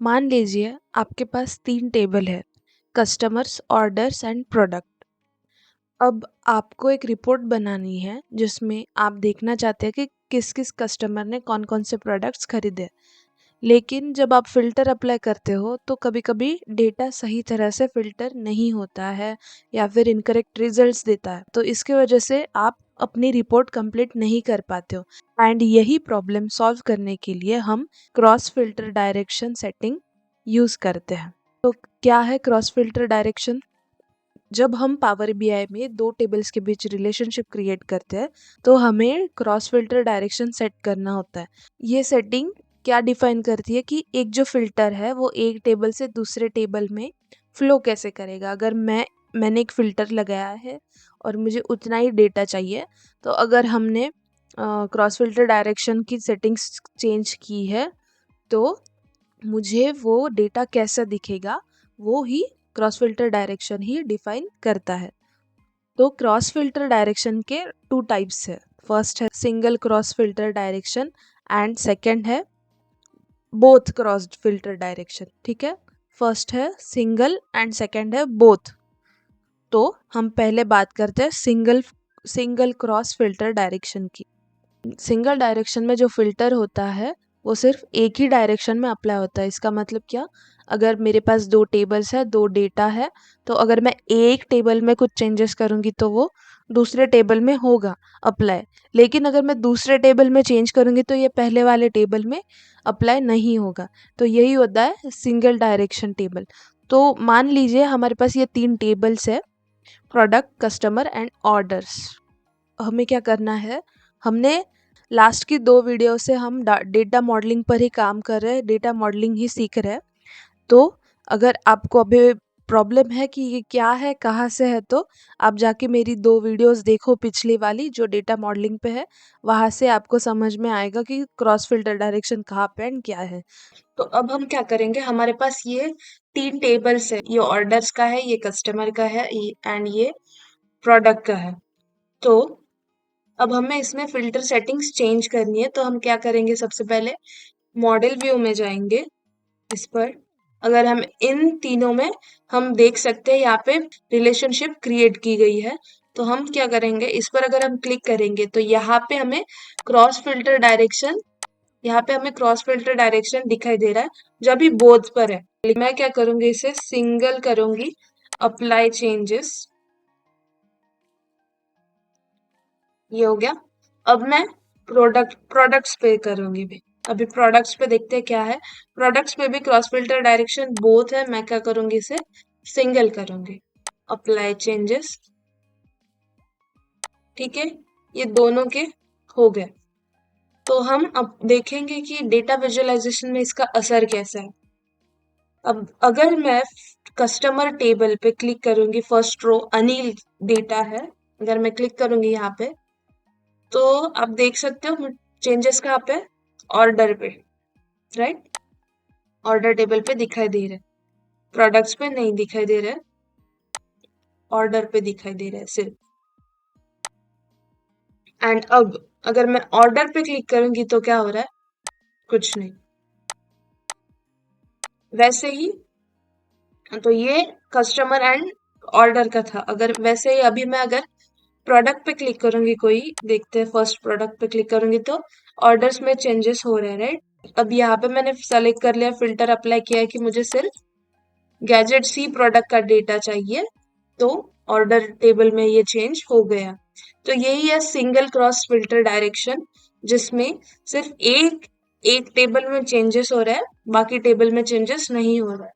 मान लीजिए आपके पास 3 टेबल है, कस्टमर्स, ऑर्डर्स एंड प्रोडक्ट। अब आपको एक रिपोर्ट बनानी है जिसमें आप देखना चाहते हैं कि किस-किस कस्टमर ने कौन-कौन से प्रोडक्ट्स खरीदे। लेकिन जब आप फ़िल्टर अप्लाई करते हो तो कभी-कभी डेटा सही तरह से फ़िल्टर नहीं होता है या फिर इनकरेक्ट रिजल्ट्स देता है। तो इसकी वजह से आप अपनी रिपोर्ट कंप्लीट नहीं कर पाते हो एंड यही प्रॉब्लम सॉल्व करने के लिए हम cross filter direction setting use करते हैं। तो क्या है क्रॉस फ़िल्टर डायरेक्शन? जब हम पावर बीआई में 2 टेबल्स के बीच रिलेशनशिप क्रिएट करते हैं, तो हमें क्रॉस फ़िल्टर डायरेक्शन सेट करना होता है। ये सेटिंग क्या डिफाइन करती है कि एक जो फ़िल्टर है वो एक टेबल से दूसरे टेबल में फ़्लो कैसे करेगा। अगर मैंने एक फ़िल्टर लगाया है और मुझे उतना ही डेटा चाहिए, तो अगर हमने क्रॉस फ़िल्टर डायरेक्शन की सेटिंग्स चेंज की है, तो मुझे वो डेटा कैसा दिखेगा, वो ही क्रॉस फ़िल्टर डायरेक्शन ही डिफाइन करता है। तो क्रॉस फ़िल्टर डायरेक्शन के 2 टाइप्स है। फर्स्ट है single cross filter direction and second है बोथ क्रॉस फ़िल्टर डायरेक्शन। ठीक है? फर्स्ट है सिंगल एंड सेकंड है बोथ। तो हम पहले बात करते हैं सिंगल क्रॉस फ़िल्टर डायरेक्शन की। सिंगल डायरेक्शन में जो फ़िल्टर होता है वो सिर्फ एक ही डायरेक्शन में अप्लाई होता है। इसका मतलब क्या? अगर मेरे पास 2 टेबल्स है, 2 डेटा है, तो अगर मैं एक टेबल में कुछ चेंजेस करूँगी तो वो दूसरे टेबल में होगा अप्लाई। लेकिन अगर मैं दूसरे टेबल में चेंज करूँगी तो ये पहले वाले टेबल में अप्लाई नहीं होगा। तो यही होता है सिंगल डायरेक्शन टेबल। तो मान लीजिए हमारे पास ये 3 टेबल्स है, प्रोडक्ट, कस्टमर एंड ऑर्डर्स। हमें क्या करना है, हमने लास्ट की 2 वीडियो से हम डेटा मॉडलिंग पर ही काम कर रहे हैं, डेटा मॉडलिंग ही सीख रहे हैं। तो अगर आपको अभी प्रॉब्लम है कि ये क्या है, कहाँ से है, तो आप जाके मेरी 2 वीडियोस देखो, पिछली वाली जो डेटा मॉडलिंग पे है, वहाँ से आपको समझ में आएगा कि क्रॉस फ़िल्टर डायरेक्शन कहाँ पे एंड क्या है। तो अब हम क्या करेंगे, हमारे पास ये 3 टेबल्स है, ये ऑर्डर्स का है, ये कस्टमर का है एंड ये प्रोडक्ट का है। तो अब हमें इसमें फ़िल्टर सेटिंग्स चेंज करनी है, तो हम क्या करेंगे, सबसे पहले मॉडल व्यू में जाएँगे इस पर। अगर हम इन तीनों में हम देख सकते हैं यहाँ पे रिलेशनशिप क्रिएट की गई है। तो हम क्या करेंगे, इस पर अगर हम क्लिक करेंगे तो यहाँ पे हमें क्रॉस फ़िल्टर डायरेक्शन दिखाई दे रहा है, जो अभी बोथ पर है। मैं क्या करूँगी, इसे सिंगल करूँगी, अप्लाई चेंजेस, ये हो गया। अब मैं प्रोडक्ट्स पे करूंगी भी। अभी प्रोडक्ट्स पे देखते हैं क्या है। प्रोडक्ट्स पे भी क्रॉस फिल्टर डायरेक्शन बोथ है। मैं क्या करूंगी, इसे सिंगल करूंगी, अप्लाई चेंजेस। ठीक है, ये दोनों के हो गए। तो हम अब देखेंगे कि डेटा विजुअलाइजेशन में इसका असर कैसा है। अब अगर मैं कस्टमर टेबल पे क्लिक करूंगी, फर्स्ट रो अनिल डेटा है, अगर मैं क्लिक करूंगी यहाँ पे, तो आप देख सकते हो चेंजेस कहाँ पे, ऑर्डर पे, राइट। ऑर्डर टेबल पे दिखाई दे रहा है, प्रोडक्ट्स पे नहीं दिखाई दे रहा है, ऑर्डर पे दिखाई दे रहा है सिर्फ। एंड अब अगर मैं ऑर्डर पे क्लिक करूंगी तो क्या हो रहा है, कुछ नहीं। वैसे ही, तो ये कस्टमर एंड ऑर्डर का था। अगर वैसे ही अभी मैं अगर प्रोडक्ट पे क्लिक करूंगी, कोई देखते हैं, फर्स्ट प्रोडक्ट पे क्लिक करूंगी तो ऑर्डर्स में चेंजेस हो रहे हैं, राइट। अब यहाँ पे मैंने सेलेक्ट कर लिया, फिल्टर अप्लाई किया है कि मुझे सिर्फ गैजेट सी प्रोडक्ट का डेटा चाहिए, तो ऑर्डर टेबल में ये चेंज हो गया। तो यही है सिंगल क्रॉस फिल्टर डायरेक्शन, जिसमें सिर्फ एक एक टेबल में चेंजेस हो रहा है, बाकी टेबल में चेंजेस नहीं हो रहा है।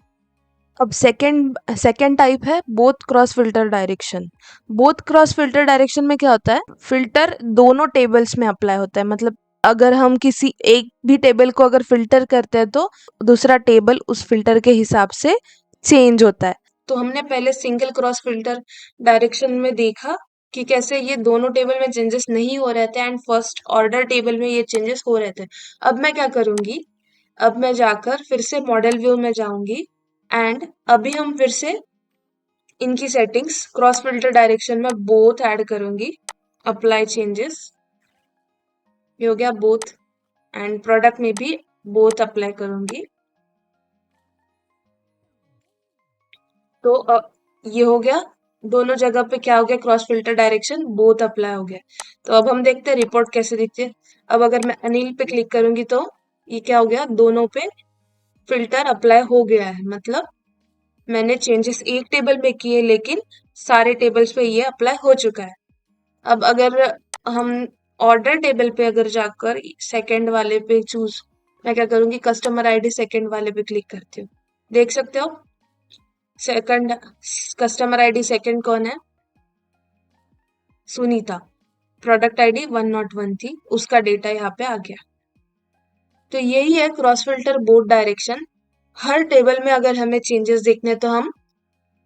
अब सेकंड सेकंड टाइप है both cross filter direction. Both cross filter direction में क्या होता है, फिल्टर दोनों टेबल्स में अप्लाई होता है। मतलब अगर हम किसी एक भी टेबल को अगर फिल्टर करते हैं तो दूसरा टेबल उस फिल्टर के हिसाब से चेंज होता है। तो हमने पहले सिंगल क्रॉस फिल्टर डायरेक्शन में देखा कि कैसे ये दोनों टेबल में चेंजेस नहीं हो रहे थे एंड फर्स्ट ऑर्डर टेबल में ये चेंजेस हो रहे थे। अब मैं क्या करूंगी, अब मैं जाकर फिर से मॉडल व्यू में जाऊंगी एंड अभी हम फिर से इनकी सेटिंग्स क्रॉस फिल्टर डायरेक्शन में बोथ ऐड करूंगी, अप्लाई चेंजेस, ये हो गया बोथ। एंड प्रोडक्ट में भी बोथ अप्लाई करूंगी, तो ये हो गया, दोनों जगह पे क्या हो गया, cross filter direction both apply हो गया। तो अब हम देखते हैं रिपोर्ट कैसे दिखती है। अब अगर मैं अनिल पे क्लिक करूंगी तो ये क्या हो गया, दोनों पे फिल्टर अप्लाई हो गया है। मतलब मैंने चेंजेस एक टेबल में किए लेकिन सारे टेबल्स पे ये अप्लाई हो चुका है। अब अगर हम ऑर्डर टेबल पे अगर जाकर सेकंड वाले पे चूज, मैं क्या करूंगी, कस्टमर आईडी सेकंड वाले पे क्लिक करती हूँ। देख सकते हो सेकंड कस्टमर आईडी सेकंड कौन है, सुनीता। प्रोडक्ट आईडी 101 थी, उसका डेटा यहाँ पे आ गया। तो यही है क्रॉस फिल्टर बोथ डायरेक्शन। हर टेबल में अगर हमें चेंजेस देखने हैं, तो हम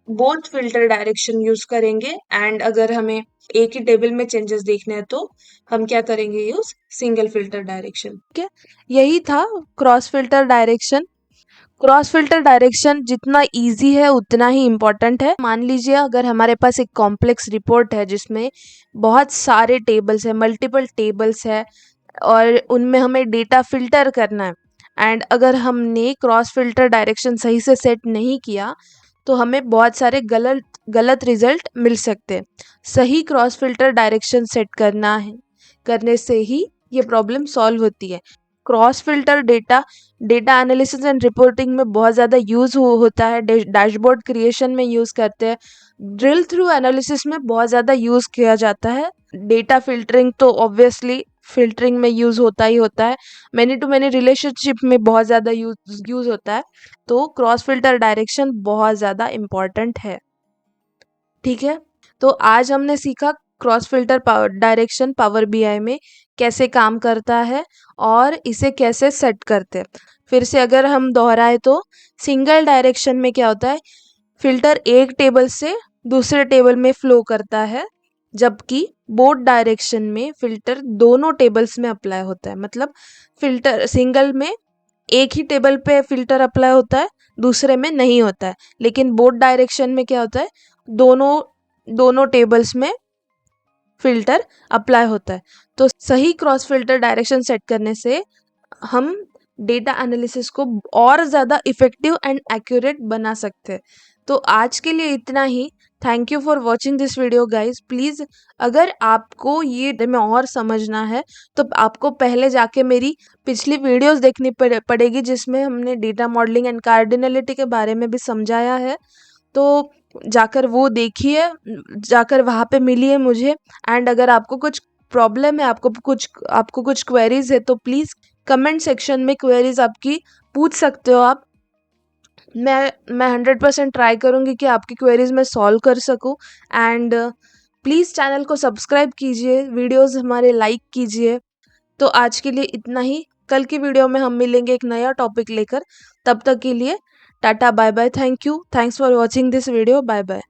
बोथ फिल्टर डायरेक्शन यूज करेंगे। एंड अगर हमें एक ही टेबल में चेंजेस देखने हैं तो हम क्या करेंगे, यूज सिंगल फिल्टर डायरेक्शन। ठीक है, यही था cross filter direction. Cross filter direction जितना इजी है उतना ही इम्पोर्टेंट है। मान लीजिए अगर हमारे पास एक कॉम्प्लेक्स रिपोर्ट है जिसमें बहुत सारे टेबल्स है, मल्टीपल टेबल्स है, और उनमें हमें डेटा फिल्टर करना है, एंड अगर हमने क्रॉस फिल्टर डायरेक्शन सही से सेट नहीं किया तो हमें बहुत सारे गलत गलत रिजल्ट मिल सकते हैं। सही क्रॉस फिल्टर डायरेक्शन सेट करना है, करने से ही ये प्रॉब्लम सॉल्व होती है। Cross filter data data analysis and reporting में बहुत ज़्यादा यूज़ होता है, डैशबोर्ड क्रिएशन में यूज़ करते हैं, ड्रिल थ्रू एनालिसिस में बहुत ज़्यादा यूज़ किया जाता है। डेटा फिल्टरिंग तो ऑब्वियसली फिल्टरिंग में यूज़ होता ही होता है। मैनी टू मैनी रिलेशनशिप में बहुत ज़्यादा यूज़ होता है। तो क्रॉस फिल्टर डायरेक्शन बहुत ज़्यादा इम्पॉर्टेंट है। ठीक है, तो आज हमने सीखा cross filter direction power BI में कैसे काम करता है और इसे कैसे सेट करते हैं। फिर से अगर हम दोहराए तो सिंगल डायरेक्शन में क्या होता है, फिल्टर एक टेबल से दूसरे टेबल में फ्लो करता है, जबकि बोथ डायरेक्शन में फिल्टर दोनों टेबल्स में अप्लाई होता है। मतलब फिल्टर सिंगल में एक ही टेबल पे फिल्टर अप्लाई होता है, दूसरे में नहीं होता है, लेकिन बोथ डायरेक्शन में क्या होता है, दोनों दोनों टेबल्स में फिल्टर अप्लाई होता है। तो सही क्रॉस फिल्टर डायरेक्शन सेट करने से हम डेटा एनालिसिस को और ज़्यादा इफेक्टिव एंड एक्यूरेट बना सकते हैं। तो आज के लिए इतना ही। Thank you for watching this video guys. Please अगर आपको ये में और समझना है तो आपको पहले जाके मेरी पिछली वीडियोस देखनी पड़ेगी, जिसमें हमने डेटा मॉडलिंग एंड कार्डिनलिटी के बारे में भी समझाया है। तो जाकर वो देखिए, जाकर वहाँ पे मिलिए मुझे। एंड अगर आपको कुछ प्रॉब्लम है, आपको कुछ क्वेरीज है, तो प्लीज़ कमेंट सेक्शन में क्वेरीज आपकी पूछ सकते हो आप। मैं 100% ट्राई करूँगी कि आपकी क्वेरीज मैं सॉल्व कर सकूँ। एंड प्लीज़ चैनल को सब्सक्राइब कीजिए, वीडियोस हमारे लाइक कीजिए। तो आज के लिए इतना ही। कल की वीडियो में हम मिलेंगे एक नया टॉपिक लेकर। तब तक के लिए tata bye bye. Thank you, thanks for watching this video. Bye bye.